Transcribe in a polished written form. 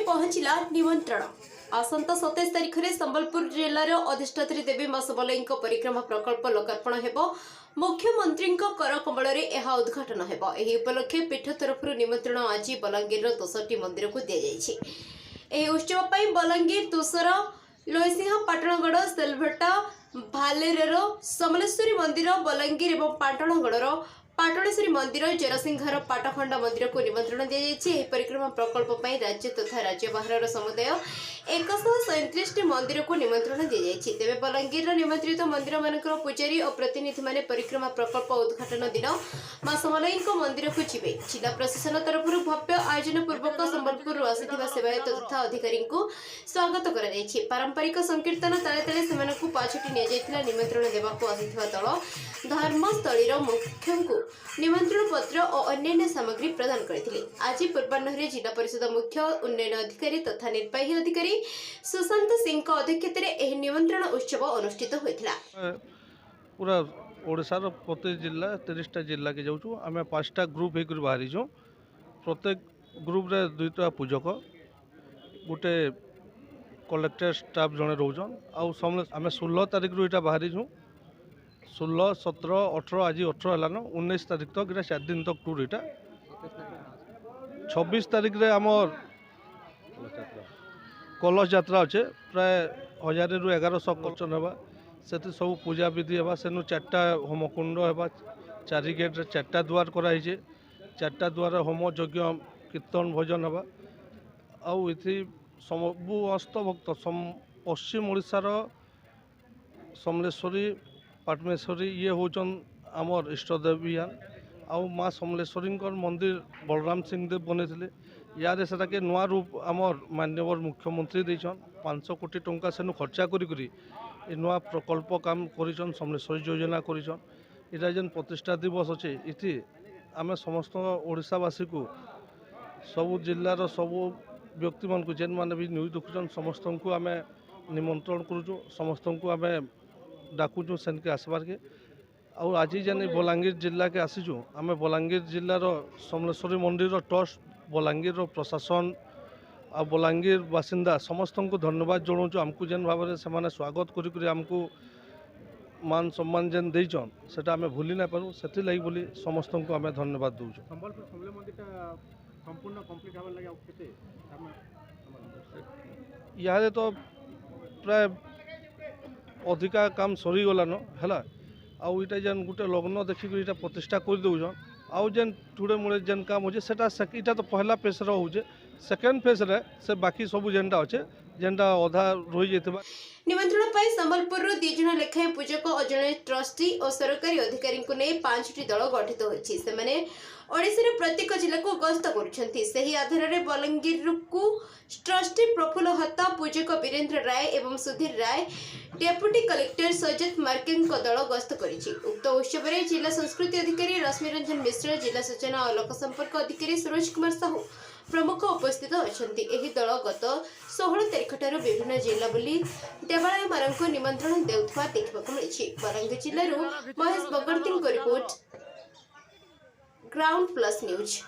पहुंचला निमंत्रण। आसंता 27 तारिख में संबलपुर जिलार अधिष्ठात्री देवी मां सबलई परिक्रमा प्रकल्प लोकार्पण हेब। मुख्यमंत्री कर कमल उद्घाटन हेब। एही उपलक्षे पीठ तरफ निमंत्रण आज बलांगीर 10टी मंदिर को दि जाइए। उत्सव पर बलांगीर तुषर लोईसिंह पाटणगढ़ सेलभटा भालेर समलेश्वरी मंदिर बलांगीर और पाटणगढ़ पाटणेश्वरी मंदिर जरसिंहार पाटखंडा मंदिर को निमंत्रण दी जाइए। परिक्रमा प्रकल्प राज्य तथा राज्य बाहर समुदाय 137 मंदिर को निमंत्रण दी जाइए। तेरे बलांगीर निमंत्रित मंदिर मानकर पूजारी और प्रतिनिधि माने परिक्रमा प्रकल्प उद्घाटन दिन मां समलई मंदिर को जीवे। जिला प्रशासन तरफ भव्य आयोजन पूर्वक संबलपुर आसिथिबा सेवायत तथा अधिकारी को स्वागत कर पारंपरिक संकीर्तन ताले ताले से पाछोटी निया निमंत्रण देवाक आसिथिबा दल धर्मस्थली मुख्य को निमंत्रण पत्र और अन्य सामग्री प्रदान करथिले। आज पूर्वाह्न जिला परिषद मुख्य उन्नयन अधिकारी तथा निर्वाही अधिकारी सुशांत सिंह अध्यक्षता में निमंत्रण उत्सव अनुष्ठित होइथिला। पूरा ओडिशार प्रत्येक जिला 30टा जिला के जाऊँ आम 5टा ग्रुप होकर बाहरी छूँ। प्रत्येक ग्रुप रे 2टा पूजक गोटे कलेक्टर स्टाफ जड़े रोचन आम 16 तारिख रू इटा बाहरी छूँ। 16, 17, 18 आज 18 है 19 तारिख तक इटा 4 दिन तक टूर इटा 26 तारिख रे आमर कलश यात्रा अच्छे प्राय 1000 ରୁ 1100 कलचन होगा से सब पूजा विधि होगा सेनु 4टा होमकुंड होगा 4 गेट 4टा द्वार कराई 4टा द्वार होम यज्ञ कीर्तन भजन होगा आउ इथि समस्त भक्त पश्चिम ओडिशार समलेश्वरी पाटमेश्वरी ये होचन आमर इष्टदेवी आउ माँ समलेश्वरी मंदिर बलराम सिंह देव बने यार से नुआ रूप आमर माननीय मुख्यमंत्री देछन 500 कोटी टंका सेनु खर्चा करी नुआ प्रकल्प काम करिछन समलेश्वरी योजना करिछन। इटा जेन प्रतिष्ठा दिवस अच्छे इति आम समस्त ओडिशावासी को सबु जिलार सबु व्यक्ति मन को जेन माने भी न्यूज देखुछन समस्त को आम निमंत्रण करूँ समस्त को आम डाकुचु सेन के आसबार के आउ आज जेन बलांगीर जिला के आसीचु आम बलांगीर जिलार समलेश्वरी मंदिर ट्रस्ट बलांगीर प्रशासन आ बलांगीर बासिंदा समस्त को धन्यवाद जनाऊँ। आमको जेन भाव में से स्वागत करी आमको मान सम्मान जेन देचन सेटा आम भूली ना पारू से लगी बोली समस्त को आम धन्यवाद दूचु। यहाँ तो प्राय अधिका काम सरीगलान है आउ इटा जेन गोटे लग्न देखिक इटा प्रतिष्ठा कर दौन आउ जेन टुड़े मुड़े जेन काम होचे सेटा इटा तो पहला फेज रे होचे सेकेंड फेज रे से बाकी सब जेनटा अच्छे जेनटा अधा रही जाइथिबा। निमंत्रण पर संबलपुर 2 जन लेखाएं पूजक और जड़े ट्रस्टी और सरकारी अधिकारी को नहीं 5टी दल गठित होइछि। सेमाने ओडिशार प्रत्येक जिला को गस्त करुछंती। सही आधार रे बलांगीर को ट्रस्टी प्रफुल्ल हत्ता पूजक वीरेंद्र राय एवं सुधीर राय डेप्यूटी कलेक्टर सजत मार्किंग को दल गस्त करिछि। उक्त उत्सव में जिला संस्कृति अधिकारी रश्मि रंजन मिश्र जिला सूचना और लोक संपर्क अधिकारी सूरज कुमार साहू प्रमुख उपस्थित अछंती। एही दल गत 16 तारिख ठारू विभिन्न जिला बुली देवालय मानक निमंत्रण देउथवा देखबाक मिलिछि। बलांगीर जिल्लारू Mahesh Bagarti report ground plus news.